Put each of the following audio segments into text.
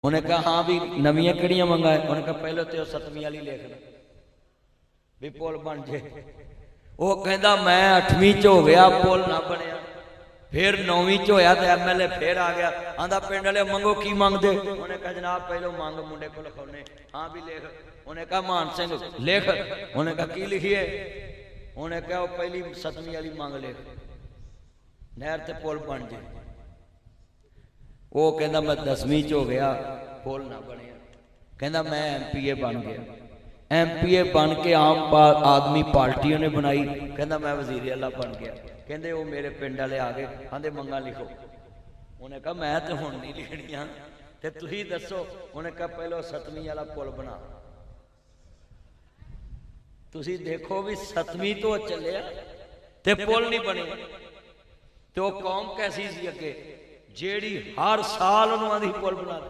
उन्हें कहा हाँ भी नवियां किहड़ियां मंगा है। उन्हें कहा पहले तो 7वीं वाली लिख भी पुल बन जे। वो कहता मैं 8वीं च हो गया पुल ना बनया, फिर 9वीं च होया तो MLA फिर आ गया। आंदा पिंड वाले मंगो की मंगदे। उन्हें कहा जनाब पहलो मंग मुंडे को लिखाने। हाँ भी लिख। उन्हें कहा मान सिंह लिख। उन्हें कहा की लिखिए। उन्हें कहा पहली 7वीं वाली मंग लिख, नहर ते पुल बन जे। वो कहता मैं 10वीं च हो गया पुल ना बनया। कहता मैं MPA बन गया। MPA बन के आम आदमी पार्टियों ने बनाई। कहता मैं वजीर आला बन गया। कहते वो मेरे पिंड वाले आ गए आंदे मंगा लिखो। उन्हें कहा मैं तो हुण नहीं लिखनियां ते तुसीं दसो। उन्हें कहा पहलो 7वीं वाला पुल बना। तुसीं देखो भी 7वीं तो चलिया ते पुल नहीं बने तो वो कौम कैसी सी अगे जेड़ी हर साल उन्होंने आंदी पुल बना दे।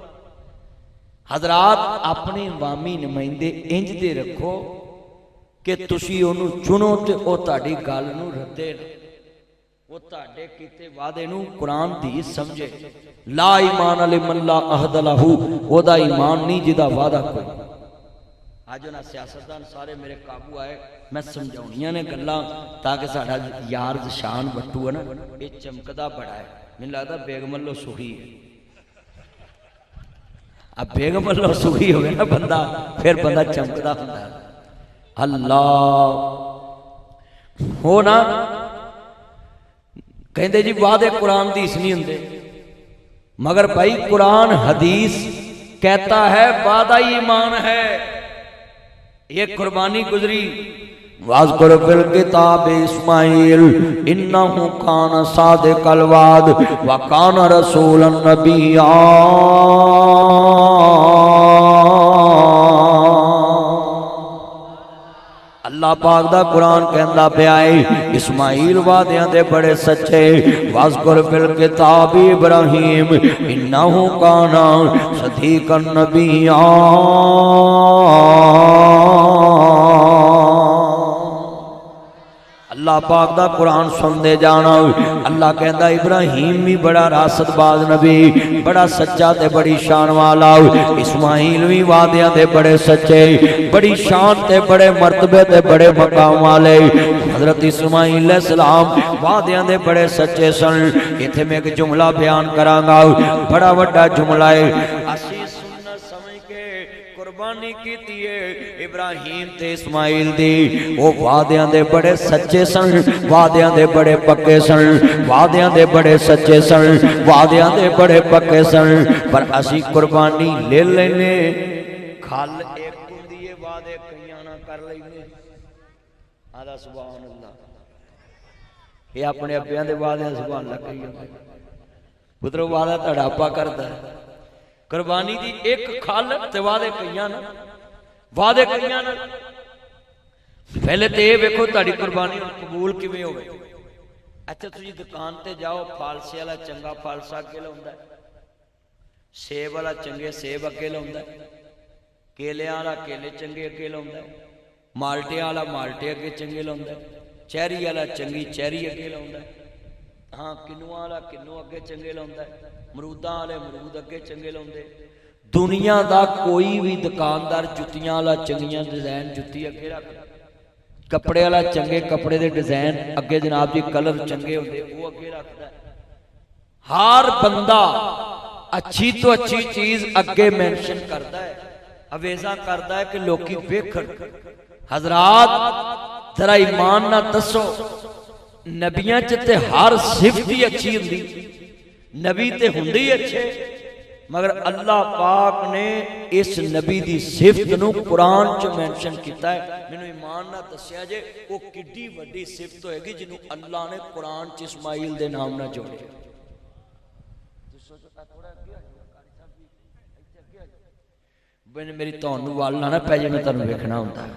हजरात अपने अवामी नुमाइंदे इंज दे रखो कि तुसी ओनू चुनो ते ओ तुहाडी गल नू रद्दे ना, वो तुहाडे कीते वादे नू कुरान दी समझे। ला ईमान अले मल्ला अहद लहू, ओदा ईमान नहीं जिदा वादा कोई। अज उन्हें सियासतदान सारे मेरे काबू आए, मैं समझाउणियां ने गल्लां ताकि साडा यार जशान बट्टू है ना ये चमकदा बड़ा है। मैनूं लगदा बेगम अल्लों सुखी है। अब बेगम अल्लों सुखी होवे ना बंदा फिर बंदा चमकदा हुंदा है। अल्लाह हो ना कहते जी वादे कुरान हदीस नहीं होंदे, मगर भाई कुरान हदीस कहता है वादा ईमान है। ये कुर्बानी गुजरी। वाज़कुर फिल किताब इस्माइल इन्नहु कान सादिकल वाद व कान रसूलन नबिय्या। अल्लाह पाक दा कुरान कहंदा पिया है इस्माइल वादियां दे बड़े सच्चे। वाज़कुर फिल किताब इब्राहीम इन्नहु काना सदीकन नबिय्या। अल्लाह पाक दा कुरान सुनते जाना। अल्लाह कहता इब्राहीम भी बड़ा रासतबाज नबी, बड़ा सच्चा ते बड़ी शान वाला। इस्माइल भी वादियां दे बड़े सच्चे, बड़ी शान ते बड़े मर्तबे ते बड़े मकाम वाले। हजरत इस्माइल सलाम वादियां दे बड़े सच्चे सन। इत्थे मैं एक जुमला बयान करांगा, बड़ा वड्डा जुमला है। असी सुन्नत समझ के कुर्बानी की इब्राहीम ते इस्माइल दी। वो वादियां दे बड़े सच्चे सन, वादियां दे बड़े पक्के सन, वादियां दे बड़े सच्चे सन, वादियां दे बड़े पक्के सन। पर असी कुर्बानी ले लेने खल एक हुंदी है, वादे कईयां ना कर लेने। आदा सुभान अल्लाह। ये अपने अब्बियां दे वादे सुभान अल्लाह कही होंदे। पुत्रो वादा तुहाडा आपा करदा है। कुर्बानी दी एक खल ते वादे कईयां ना, वादे कईयां ना। पहले तो यह वेखो तुहाडी कुर्बानी कबूल किवें होवे। अच्छा तुसीं दुकान ते जाओ, फालसे वाला चंगा फालसा अगे लाउंदा है, सेब वाला चंगे सेब अगे लाउंदा है, केलियां वाला केले चंगे अगे लाउंदा है, माल्टे वाला माल्टे अगे चंगे लाउंदा है, चैरी वाला चंगी चैरी अगे लाउंदा है, हाँ किन्नुआं वाला किन्नू अगे चंगे लाउंदा है, मरूदां वाले मरूद अगे चंगे लाउंदे। दुनिया का कोई भी दुकानदार जुत्तियां वाला चंगियां डिजाइन जुत्ती अगे रखदा, कपड़े वाला चंगे कपड़े के डिजाइन अगे जनाब जी कलर चंगे होंदे वो अगे रखदा है। हर बंदा अच्छी तो अच्छी चीज अगे मेंशन करता है, अवेजा करता है कि लोकी वेखण। हजरात जरा ईमान ना दसो, नबियां च ते हर सिफत ही अच्छी हुंदी, नबी ते हुंदे ही अच्छे, मगर अल्लाह पाक ने इस नबी की सिफत नूं कुरान च मेंशन किया है। मैनूं ईमान ना दस्सिया जे वो किड्डी वड्डी सिफत होएगी जिन्हों अल्लाह ने कुरान च इस्माइल दे नाम ना जोड़े। मेरी तुहानूं वाल ना पै जाए, मैं तुहानूं वेखना हुंदा है।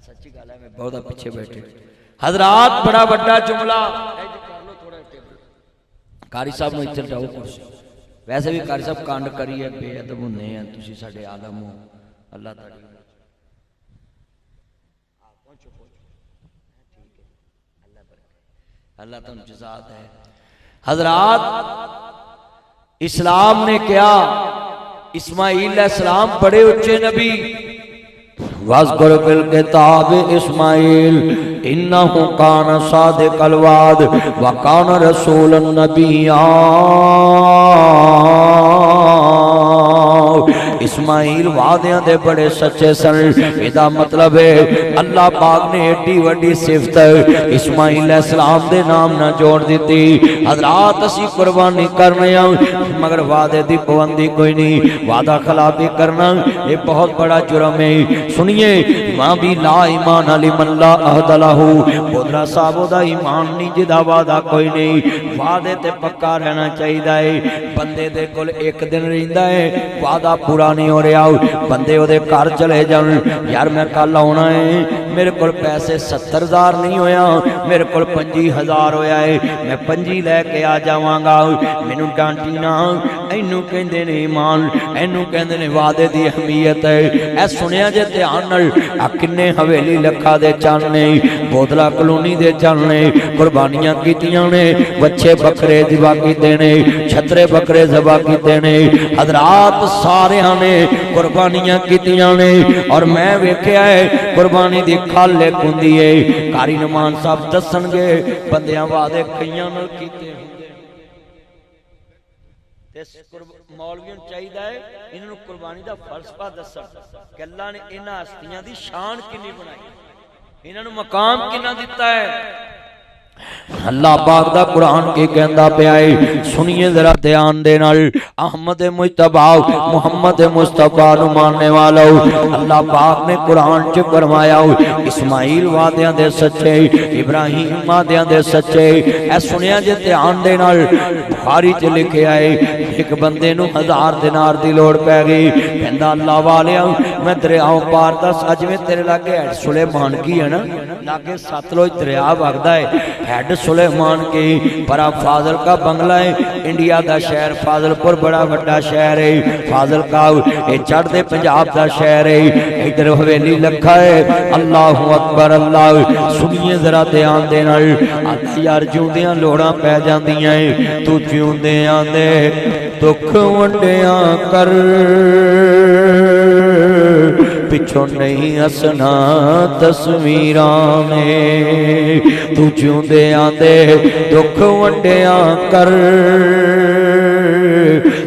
सच्ची गल है, मैं बहुत पिछे बैठे। हजरात बड़ा वड्डा जुमला कारी साहब नूं इत्थे जाओ कुर्सी। वैसे भी कारी साहब कांड करिए बेअदब होंदे हैं, तुसीं साडे आदम हो। अल्लाह ताला अल्लाह तुम जज़ात है। हजरात इस्लाम ने क्या इस्माईल अलैहिस्सलाम बड़े उच्चे नबी। वज़्कुर फिल किताब इस्माईल इन्नहु कान सादिक़ल वाद व कान रसूलन नबिय्या। इस्माईल वादियां दे बड़े सच्चे सन। इदा मतलब है अल्लाह पाक ने एडी वड्डी सिफत इस्माईल अलैहिस्सलाम दे नाम ना जोड़ दी। हज़रात असी कुर्बानी करने मगर वादे दी पाबंदी कोई नहीं। वादा खिलाफी करना ये बहुत बड़ा जुर्म है। सुनिए मां भी ला ईमान अली मल्ला अहदलहू बोदरा साहब दा ईमान नहीं जिदा वादा कोई नहीं। वादे ते पक्का रहना चाहिए। बंदे दे कोल एक दिन रहिंदा है वादा पूरा नहीं हो रहा, बंदे ओदे घर चले जान यार मैं कल आना है मेरे को पैसे 70,000 नहीं होया मेरे को 25,000 होया है मैं 25 लैके आ जावांगा। मैनू डांटी ना इनू कहंदे ने ईमान इनू कहंदे ने वादे दी अहमियत है। ऐ सुनिया जे ध्यान नाल आ किन्ने हवेली लखा दे चाने बोतला कलोनी दे चाने कुर्बानियां कीतियां ने बच्चे बकरे ज़िबा कीते ने छतरे बकरे ज़िबा कीते ने। हज़रात सारे ने कुर्बानियां कीतियां ने और मैं वेख्या है कुर्बानी दी खल एक हुंदी है। कारी नमान साहब दसणगे बंदियां वादे कईयां नाल कीते मौलवियों चाहिए इन्होंने कुर्बानी का फलसफा दसन कि अल्लाह ने इन्हां हस्तियां दी शान किन्नी बनाई इन्होंने मकाम किन्ना दिता है। अल्लाह पाक दा कुरान की कहंदा पिया है सुनिए जरा ध्यान दे नाल अहमद मुजतबा मुहम्मद मुस्तफा नु मानने वाला अल्लाह पाक ने कुरान च फरमाया इस्माईल वादियां दे सच्चे इब्राहिम वादियां दे सच्चे। ऐ सुनिया जे ध्यान दे नाल बुखारी च लिखिया है एक बंदे नु 1000 दिनार दी लोड़ पै गई कहंदा अल्लाह वालिया मैं दरियाओं पार दा अज में तेरे लागे हैड सुलेमान की है ना लागे सतलुज दरिया वगदा है हैड सुलेमान की बड़ा फाजल का बंगला है। इंडिया का शहर फाजलपुर बड़ा बड़ा शहर है। फाजल का ये चढ़ते पंजाब का शहर है। इधर हवेली लखा है। अल्लाह अकबर अल्लाह सुनिए जरा ध्यान दे नाल यार जिउंदियां लोड़ां पै जांदियां तू जिउंदियां दे दुख वंडिया कर पिछों नहीं हसना तस्वीरां ने तू जिउंदियां दे दुख वंडिया कर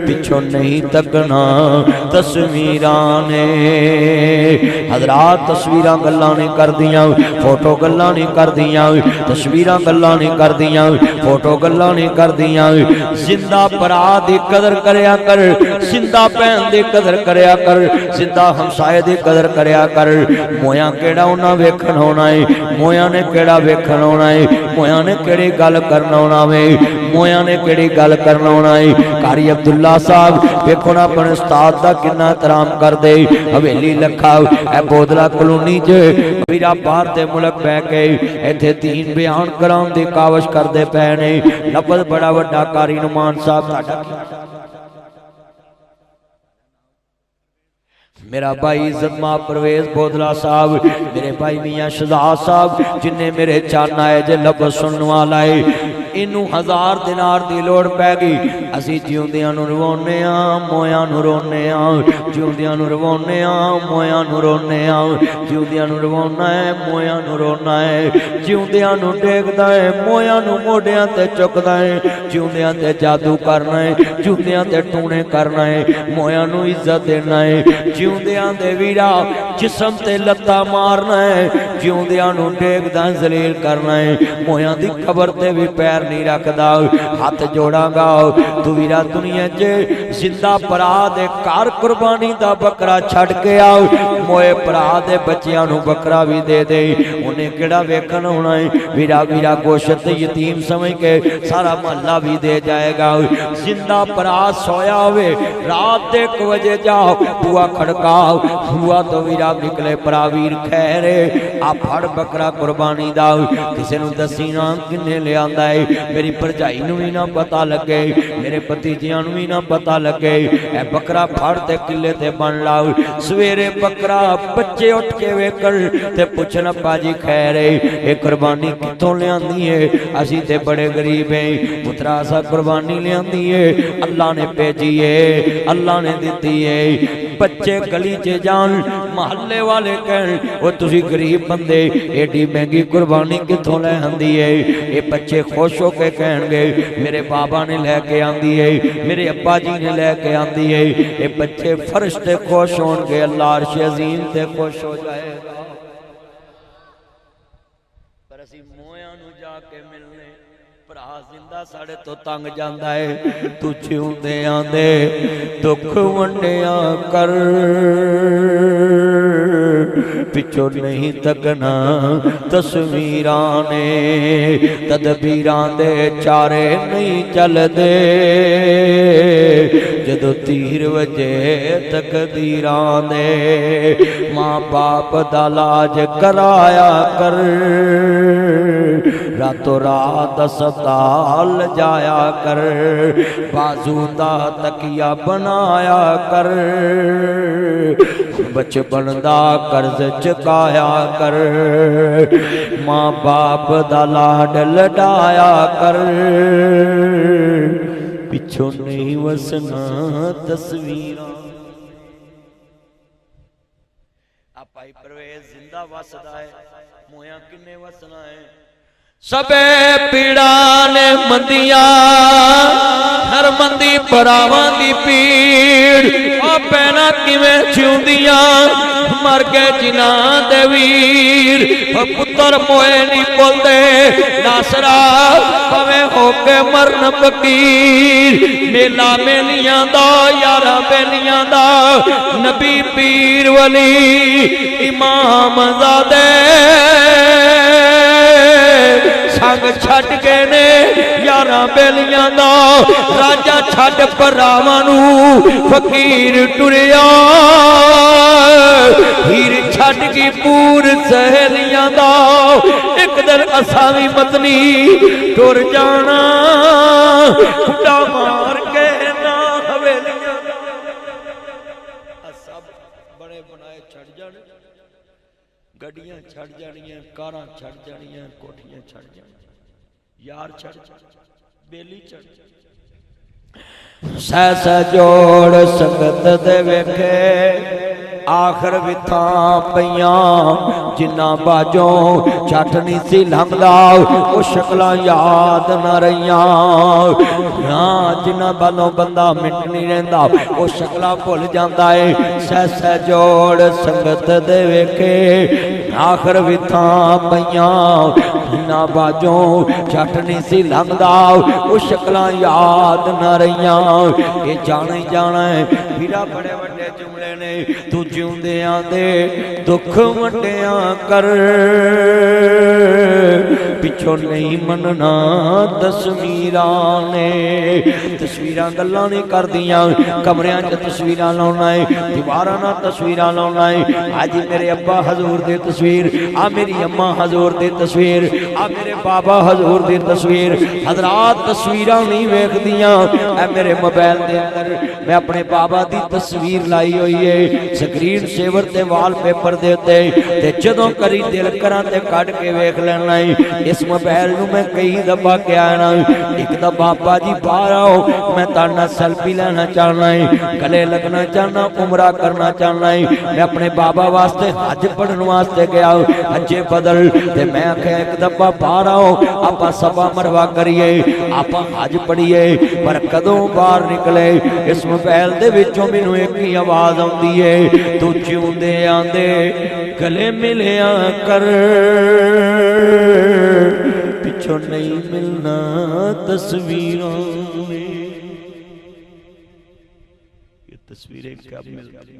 पिछों नहीं तकना तस्वीरां ने। हज़रात तस्वीरां गल्लां नहीं करदियां फोटो गल्लां नहीं करदियां तस्वीरां गल्लां नहीं करदियां फोटो गल्लां नहीं करदियां। जिंदा भरा दी कदर करया कर जिंदा भैन दी कदर करया कर जिंदा हमसाए दी कदर करया कर। मोया केड़ा उन्हां वेखण होना है मोया ने केड़ा वेखण होना है मोया ने केड़ी गल करना होना वे मोया ने केड़ी गल करना होना है। कारी अब्दुल्ला साहब देखो ना अपने उस्ताद दा कितना एहतराम कर दे। हवेली लखा ए बोदला कलोनी च वीरा बाहर दे मुल्क बह के इत्थे दीन बयान कराउण दी कावश करदे पए ने। लफज बड़ा वड्डा कारी नुमान साहब साडा मेरा भाई इज्जत मां परवेज बोदला साहब मेरे भाई मियां शहजाद साहब जिन्हें मेरे चाना है जे लफज सुनने वाला है इनू 1000 दिनार दी लोड़ पै गई। असी जिउंदियां नूं रवाउने आ मोया नूं रोने आ जिउंदियां नूं रवाउने आ मोया नूं रोने आ जिउंदियां नूं रवाउना है मोया नूं रोना है जिउंदियां नूं टेकदा है मोया नूं मोढियां ते चुकदा है जिउंदियां ते जादू करना है जिउंदियां ते टूणे करना है मोया नूं इज्जत देना है जिउंदियां दे वीरा जिस्म ते लत्ता मारना है जिउंदियां नूं टेकदा जलील करना है मोया दी खबर ते भी पैर नहीं रखदा। हाथ जोड़ांगा तू वीरा दुनिया च जिंदा भरा दे घर कुर्बानी दा बकरा छड़ के आओ मोए भरा दे बच्चियां नूं बकरा भी दे दे उन्हें केड़ा वेखण होना है वीरा वीरा गोश्त यतीम समझ के सारा महल्ला भी दे जाएगा। जिंदा भरा सोया होवे रात 1 बजे जाओ बुआ खड़काओ बुआ तो वीरा आप निकले भरावीर खैर आ फड़ बकरा कुर्बानी दा किसी नूं दसी ना किन्ने लियांदा है मेरी भरजाई नूं भी ना पता लगे मेरे भतीजियां नूं भी ना पता लगे ए बकरा फड़ ते किले ते बन लाओ सवेरे बकरा बच्चे उठ के वेखण ते पुछण अब्बा जी खैर ये कुर्बानी कित्थों लियांदी है असीं ते बड़े गरीब हैं पुत्रा असां कुर्बानी लियांदी है अल्लाह ने भेजी है अल्लाह ने दी है बच्चे गली च जान महल्ले वाले कहन वो तुसी गरीब बंदे एडी महंगी कुर्बानी कित्थों लै आंदी है ये बच्चे खुश हो के कहणगे मेरे बाबा ने लैके आंदी है मेरे अब्बा जी ने लैके आंदी है ये बच्चे फर्श ते खुश होणगे अल्लाह अर्श अजीम ते खुश हो जाएगा पर असीं मोयां नूं जाके मिलने भरा जिंदा साढ़े तो तंग जांदा है तू जिउंदे आंदे दुख वंडिया कर पिछो नहीं तकना तस्वीरां ने तदबीरां दे चारे नहीं चलदे जदों तीर वजे तकदीरां दे मां बाप दा लाज कराया कर रातों रात अस्पताल जाया कर बाजू दा तकिया बनाया कर बचपन दा कर्ज चुकाया कर मां बाप दा लाड लडाया कर पिछों नहीं वसना तस्वीरां भाई परवेज जिंदा वसदा है मोया किन्ने वसना है सबे पीड़ा ने मंदिया हर मंदी भरावां दी पीड़ आ पैना किवें छिउंदिया मर गए जिन्हां दे वीर पुत्र मोए नहीं बोलदे नासरा पवे होके मरन फकीर मेला मेलियां दा यारा बेलियां दा नबी पीर वली इमाम ज़ादे संग छड़ गए ने यारा बेलियां दा राजा छड़ भरावां नूं फकीर टुरिया हीर छड़ की पूर सहेलियां दा एक दिन असां भी मतनी टुर जाना खुटा मार के ना हवेलियां सब बड़े बनाए छड़ जाने गड्डियां छड़ जानियां कारां छड़ जानियां कोठियां छड़ जानियां यार छड़ बेली छड़ सह सह जोड़ संगत दे वेखे आखिर विथा पईयां जिन्ना बाजों छट नहीं सी लंघदा वो शक्लां याद न रहियां हाँ जिन्ना बालों बंदा मिट नहीं रहिंदा वो शक्लां भुल जांदा है सह सह जोड़ संगत दे वेखे आखिर विथा पईयां जिन्ना बाजों छट नहीं सी लंघदा वो शक्लां याद न रहियां ये जाना ही जाना है वीरा बड़े वड्डे जुमले ने तू जिउंदे आंदे दुख वंडिया कर पिछों नहीं मनना तस्वीरां ने तस्वीरां गल्लां नहीं करदियां कमरियां च तस्वीरां लाउणा है दीवारां नाल तस्वीरां लाउणा है अज मेरे अब्बा हजूर दी तस्वीर आ मेरी अम्मा हजूर दी तस्वीर आ मेरे बाबा हजूर दी तस्वीर हजरात तस्वीरां नहीं वेखदियां ऐ मेरे मोबाइल दे अंदर मैं अपने बाबा दी तस्वीर लाई हुई है स्क्रीन सेवर ते वालपेपर दे उत्ते ते जदों करी दिल करां ते कढ के वेख लेना है इस मोबाइल नूं मैं कई दफा क्या ना एक दफा बाबा जी बाहर आओ मैं ताड़े नाल सेल्फी लेना चाहना है गले लगना चाहना उमरा करना चाहना है मैं अपने बाबा वास्ते हज पढ़न वास्ते गया हजे बदल ते मैं आख्या एक दफा बाहर आओ आपां सफा मरवा करिए आपां हज पढ़िए पर कदों बाहर निकले इस मोबाइल दे विचों मैनूं एक ही आवाज आउंदी है तू जिउंदे आंदे गले मिलिया कर पिछों नहीं मिलना तस्वीरों में ये तस्वीरें कब मिलती